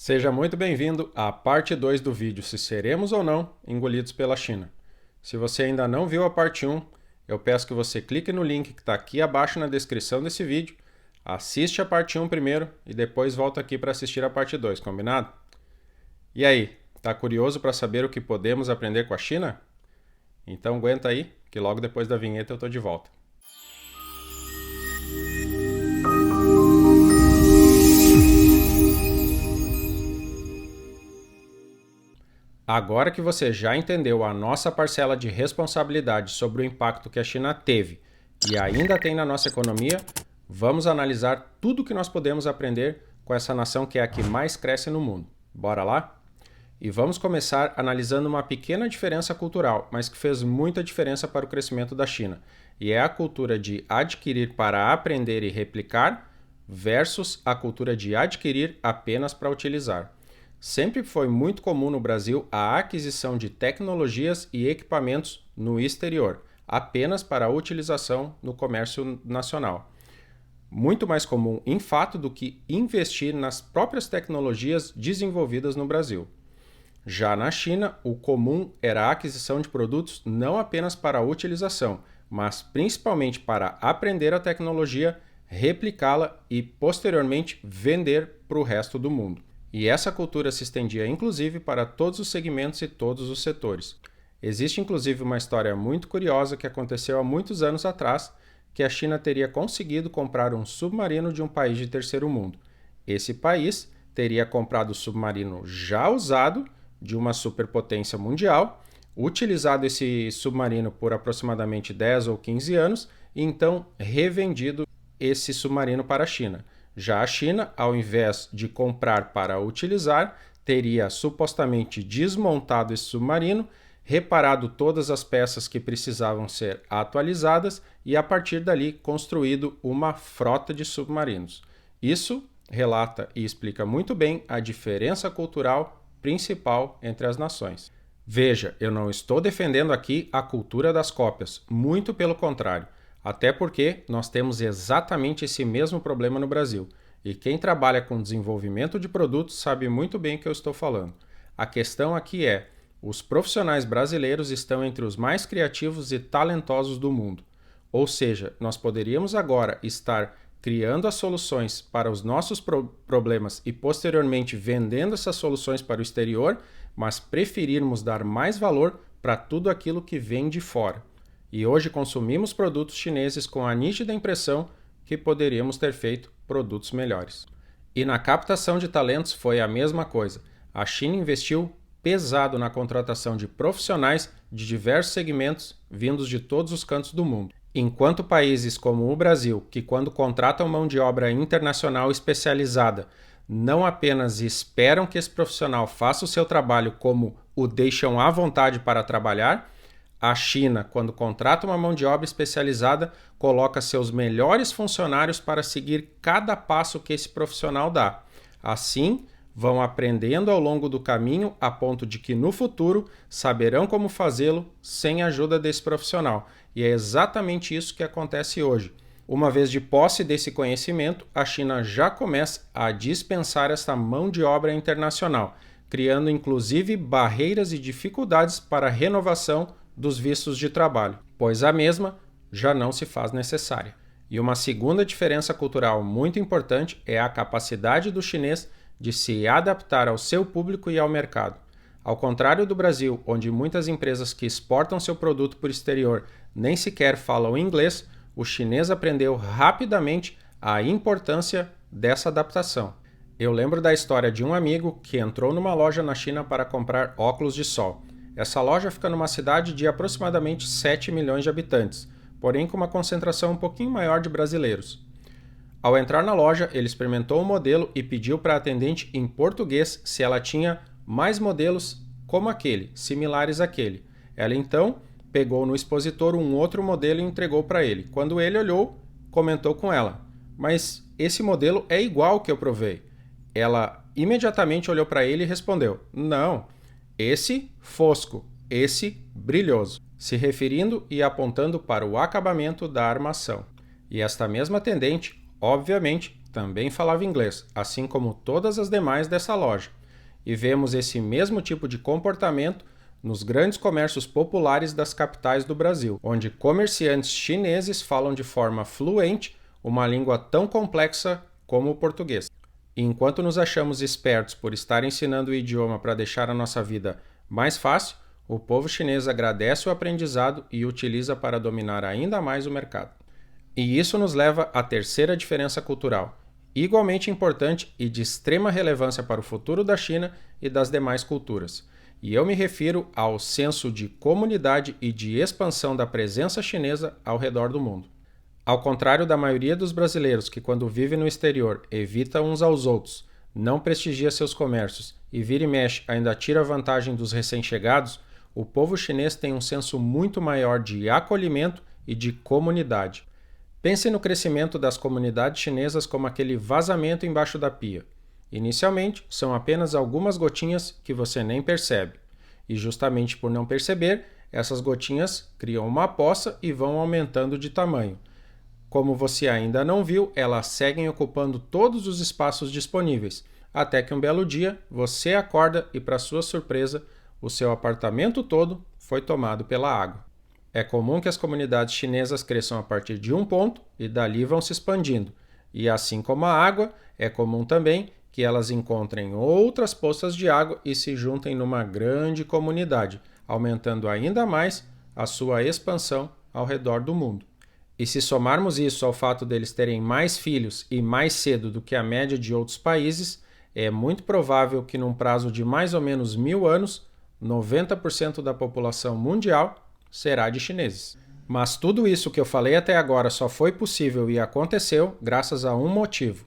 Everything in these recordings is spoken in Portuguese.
Seja muito bem-vindo à parte 2 do vídeo se seremos ou não engolidos pela China. Se você ainda não viu a parte 1, eu peço que você clique no link que está aqui abaixo na descrição desse vídeo, assiste a parte 1 primeiro e depois volta aqui para assistir a parte 2, combinado? E aí, tá curioso para saber o que podemos aprender com a China? Então aguenta aí, que logo depois da vinheta eu tô de volta. Agora que você já entendeu a nossa parcela de responsabilidade sobre o impacto que a China teve e ainda tem na nossa economia, vamos analisar tudo o que nós podemos aprender com essa nação que é a que mais cresce no mundo. Bora lá? E vamos começar analisando uma pequena diferença cultural, mas que fez muita diferença para o crescimento da China, e é a cultura de adquirir para aprender e replicar versus a cultura de adquirir apenas para utilizar. Sempre foi muito comum no Brasil a aquisição de tecnologias e equipamentos no exterior, apenas para a utilização no comércio nacional. Muito mais comum, em fato, do que investir nas próprias tecnologias desenvolvidas no Brasil. Já na China, o comum era a aquisição de produtos não apenas para a utilização, mas principalmente para aprender a tecnologia, replicá-la e, posteriormente, vender para o resto do mundo. E essa cultura se estendia inclusive para todos os segmentos e todos os setores. Existe inclusive uma história muito curiosa que aconteceu há muitos anos atrás, que a China teria conseguido comprar um submarino de um país de terceiro mundo. Esse país teria comprado o submarino já usado de uma superpotência mundial, utilizado esse submarino por aproximadamente 10 ou 15 anos e então revendido esse submarino para a China. Já a China, ao invés de comprar para utilizar, teria supostamente desmontado esse submarino, reparado todas as peças que precisavam ser atualizadas e, a partir dali, construído uma frota de submarinos. Isso relata e explica muito bem a diferença cultural principal entre as nações. Veja, eu não estou defendendo aqui a cultura das cópias, muito pelo contrário. Até porque nós temos exatamente esse mesmo problema no Brasil. E quem trabalha com desenvolvimento de produtos sabe muito bem o que eu estou falando. A questão aqui é, os profissionais brasileiros estão entre os mais criativos e talentosos do mundo. Ou seja, nós poderíamos agora estar criando as soluções para os nossos problemas e posteriormente vendendo essas soluções para o exterior, mas preferirmos dar mais valor para tudo aquilo que vem de fora. E hoje consumimos produtos chineses com a nítida impressão que poderíamos ter feito produtos melhores. E na captação de talentos foi a mesma coisa. A China investiu pesado na contratação de profissionais de diversos segmentos vindos de todos os cantos do mundo. Enquanto países como o Brasil, que quando contratam mão de obra internacional especializada, não apenas esperam que esse profissional faça o seu trabalho como o deixam à vontade para trabalhar, a China, quando contrata uma mão de obra especializada, coloca seus melhores funcionários para seguir cada passo que esse profissional dá. Assim, vão aprendendo ao longo do caminho a ponto de que no futuro saberão como fazê-lo sem a ajuda desse profissional. E é exatamente isso que acontece hoje. Uma vez de posse desse conhecimento, a China já começa a dispensar essa mão de obra internacional, criando inclusive barreiras e dificuldades para a renovação dos vistos de trabalho, pois a mesma já não se faz necessária. E uma segunda diferença cultural muito importante é a capacidade do chinês de se adaptar ao seu público e ao mercado. Ao contrário do Brasil, onde muitas empresas que exportam seu produto para o exterior nem sequer falam inglês, o chinês aprendeu rapidamente a importância dessa adaptação. Eu lembro da história de um amigo que entrou numa loja na China para comprar óculos de sol. Essa loja fica numa cidade de aproximadamente 7 milhões de habitantes, porém com uma concentração um pouquinho maior de brasileiros. Ao entrar na loja, ele experimentou o modelo e pediu para a atendente em português se ela tinha mais modelos como aquele, similares àquele. Ela então pegou no expositor um outro modelo e entregou para ele. Quando ele olhou, comentou com ela: "Mas esse modelo é igual ao que eu provei." Ela imediatamente olhou para ele e respondeu: "Não. Esse fosco, esse brilhoso", se referindo e apontando para o acabamento da armação. E esta mesma atendente, obviamente, também falava inglês, assim como todas as demais dessa loja. E vemos esse mesmo tipo de comportamento nos grandes comércios populares das capitais do Brasil, onde comerciantes chineses falam de forma fluente uma língua tão complexa como o português. E enquanto nos achamos espertos por estar ensinando o idioma para deixar a nossa vida mais fácil, o povo chinês agradece o aprendizado e utiliza para dominar ainda mais o mercado. E isso nos leva à terceira diferença cultural, igualmente importante e de extrema relevância para o futuro da China e das demais culturas. E eu me refiro ao senso de comunidade e de expansão da presença chinesa ao redor do mundo. Ao contrário da maioria dos brasileiros que, quando vive no exterior, evita uns aos outros, não prestigia seus comércios e vira e mexe ainda tira vantagem dos recém-chegados, o povo chinês tem um senso muito maior de acolhimento e de comunidade. Pense no crescimento das comunidades chinesas como aquele vazamento embaixo da pia. Inicialmente, são apenas algumas gotinhas que você nem percebe. E justamente por não perceber, essas gotinhas criam uma poça e vão aumentando de tamanho. Como você ainda não viu, elas seguem ocupando todos os espaços disponíveis, até que um belo dia você acorda e, para sua surpresa, o seu apartamento todo foi tomado pela água. É comum que as comunidades chinesas cresçam a partir de um ponto e dali vão se expandindo. E assim como a água, é comum também que elas encontrem outras poças de água e se juntem numa grande comunidade, aumentando ainda mais a sua expansão ao redor do mundo. E se somarmos isso ao fato deles terem mais filhos e mais cedo do que a média de outros países, é muito provável que num prazo de mais ou menos 1000 anos, 90% da população mundial será de chineses. Mas tudo isso que eu falei até agora só foi possível e aconteceu graças a um motivo.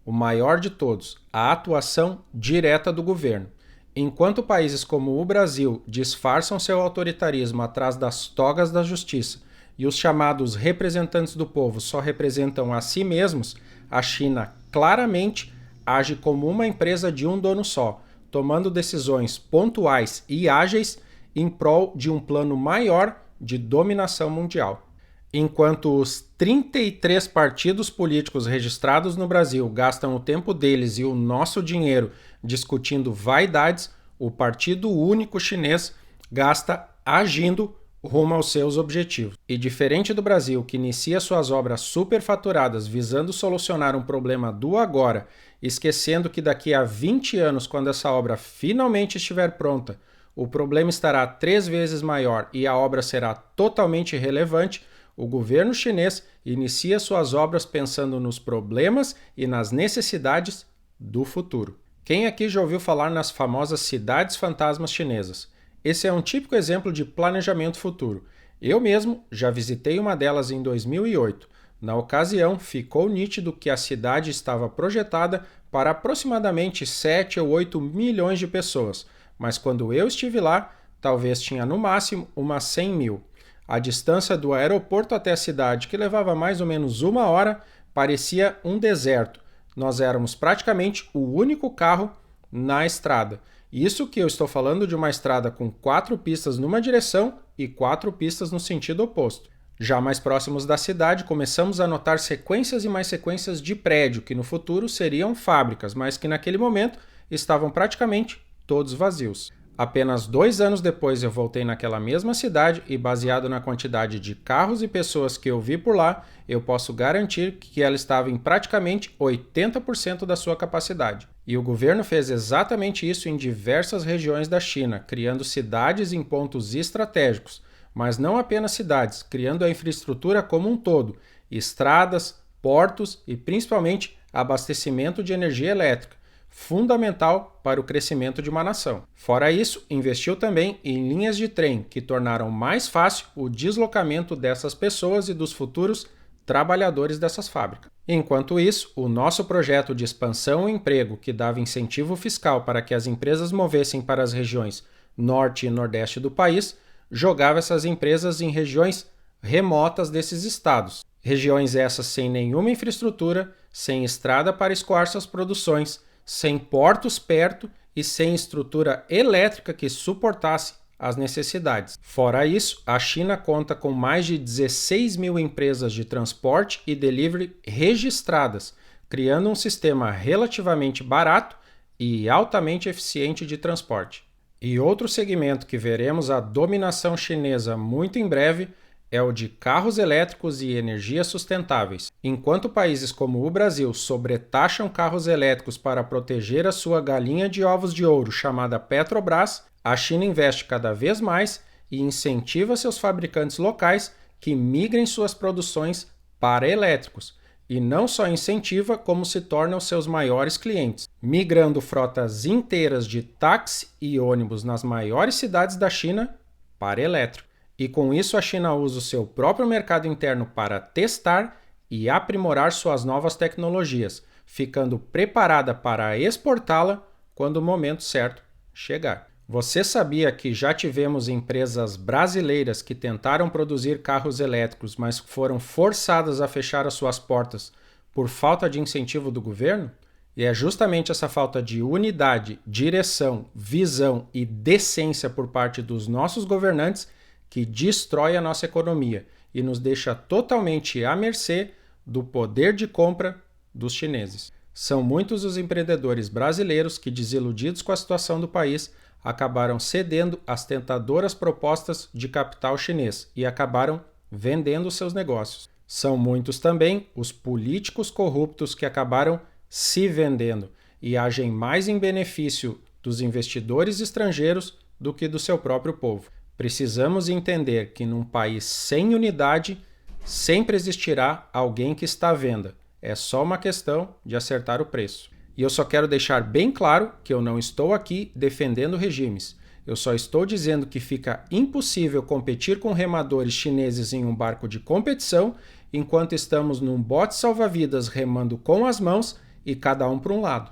O maior de todos, a atuação direta do governo. Enquanto países como o Brasil disfarçam seu autoritarismo atrás das togas da justiça e os chamados representantes do povo só representam a si mesmos, a China claramente age como uma empresa de um dono só, tomando decisões pontuais e ágeis em prol de um plano maior de dominação mundial. Enquanto os 33 partidos políticos registrados no Brasil gastam o tempo deles e o nosso dinheiro discutindo vaidades, o Partido Único Chinês gasta agindo rumo aos seus objetivos. E diferente do Brasil, que inicia suas obras superfaturadas visando solucionar um problema do agora, esquecendo que daqui a 20 anos, quando essa obra finalmente estiver pronta, o problema estará 3 vezes maior e a obra será totalmente irrelevante, o governo chinês inicia suas obras pensando nos problemas e nas necessidades do futuro. Quem aqui já ouviu falar nas famosas cidades fantasmas chinesas? Esse é um típico exemplo de planejamento futuro. Eu mesmo já visitei uma delas em 2008. Na ocasião, ficou nítido que a cidade estava projetada para aproximadamente 7 ou 8 milhões de pessoas, mas quando eu estive lá, talvez tinha no máximo umas 100 mil. A distância do aeroporto até a cidade, que levava mais ou menos 1 hora, parecia um deserto. Nós éramos praticamente o único carro na estrada. Isso que eu estou falando de uma estrada com 4 pistas numa direção e 4 pistas no sentido oposto. Já mais próximos da cidade, começamos a notar sequências e mais sequências de prédio, que no futuro seriam fábricas, mas que naquele momento estavam praticamente todos vazios. Apenas 2 anos depois eu voltei naquela mesma cidade e, baseado na quantidade de carros e pessoas que eu vi por lá, eu posso garantir que ela estava em praticamente 80% da sua capacidade. E o governo fez exatamente isso em diversas regiões da China, criando cidades em pontos estratégicos, mas não apenas cidades, criando a infraestrutura como um todo, estradas, portos e principalmente abastecimento de energia elétrica, fundamental para o crescimento de uma nação. Fora isso, investiu também em linhas de trem que tornaram mais fácil o deslocamento dessas pessoas e dos futuros trabalhadores dessas fábricas. Enquanto isso, o nosso projeto de expansão e emprego, que dava incentivo fiscal para que as empresas movessem para as regiões norte e nordeste do país, jogava essas empresas em regiões remotas desses estados. Regiões essas sem nenhuma infraestrutura, sem estrada para escoar suas produções, sem portos perto e sem estrutura elétrica que suportasse as necessidades. Fora isso, a China conta com mais de 16 mil empresas de transporte e delivery registradas, criando um sistema relativamente barato e altamente eficiente de transporte. E outro segmento que veremos a dominação chinesa muito em breve é o de carros elétricos e energias sustentáveis. Enquanto países como o Brasil sobretaxam carros elétricos para proteger a sua galinha de ovos de ouro chamada Petrobras, a China investe cada vez mais e incentiva seus fabricantes locais que migrem suas produções para elétricos. E não só incentiva, como se tornam seus maiores clientes, migrando frotas inteiras de táxi e ônibus nas maiores cidades da China para elétrico. E com isso a China usa o seu próprio mercado interno para testar e aprimorar suas novas tecnologias, ficando preparada para exportá-la quando o momento certo chegar. Você sabia que já tivemos empresas brasileiras que tentaram produzir carros elétricos, mas foram forçadas a fechar as suas portas por falta de incentivo do governo? E é justamente essa falta de unidade, direção, visão e decência por parte dos nossos governantes que destrói a nossa economia e nos deixa totalmente à mercê do poder de compra dos chineses. São muitos os empreendedores brasileiros que, desiludidos com a situação do país, acabaram cedendo às tentadoras propostas de capital chinês e acabaram vendendo seus negócios. São muitos também os políticos corruptos que acabaram se vendendo e agem mais em benefício dos investidores estrangeiros do que do seu próprio povo. Precisamos entender que num país sem unidade sempre existirá alguém que está à venda. É só uma questão de acertar o preço. E eu só quero deixar bem claro que eu não estou aqui defendendo regimes. Eu só estou dizendo que fica impossível competir com remadores chineses em um barco de competição enquanto estamos num bote salva-vidas remando com as mãos e cada um para um lado.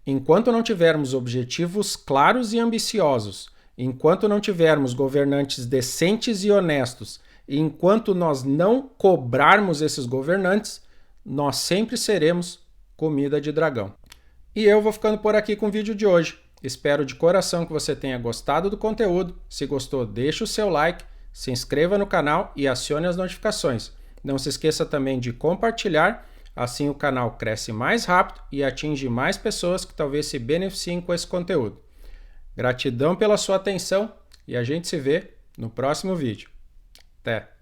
Enquanto não tivermos objetivos claros e ambiciosos, enquanto não tivermos governantes decentes e honestos, e enquanto nós não cobrarmos esses governantes, nós sempre seremos comida de dragão. E eu vou ficando por aqui com o vídeo de hoje. Espero de coração que você tenha gostado do conteúdo. Se gostou, deixe o seu like, se inscreva no canal e acione as notificações. Não se esqueça também de compartilhar, assim o canal cresce mais rápido e atinge mais pessoas que talvez se beneficiem com esse conteúdo. Gratidão pela sua atenção e a gente se vê no próximo vídeo. Até!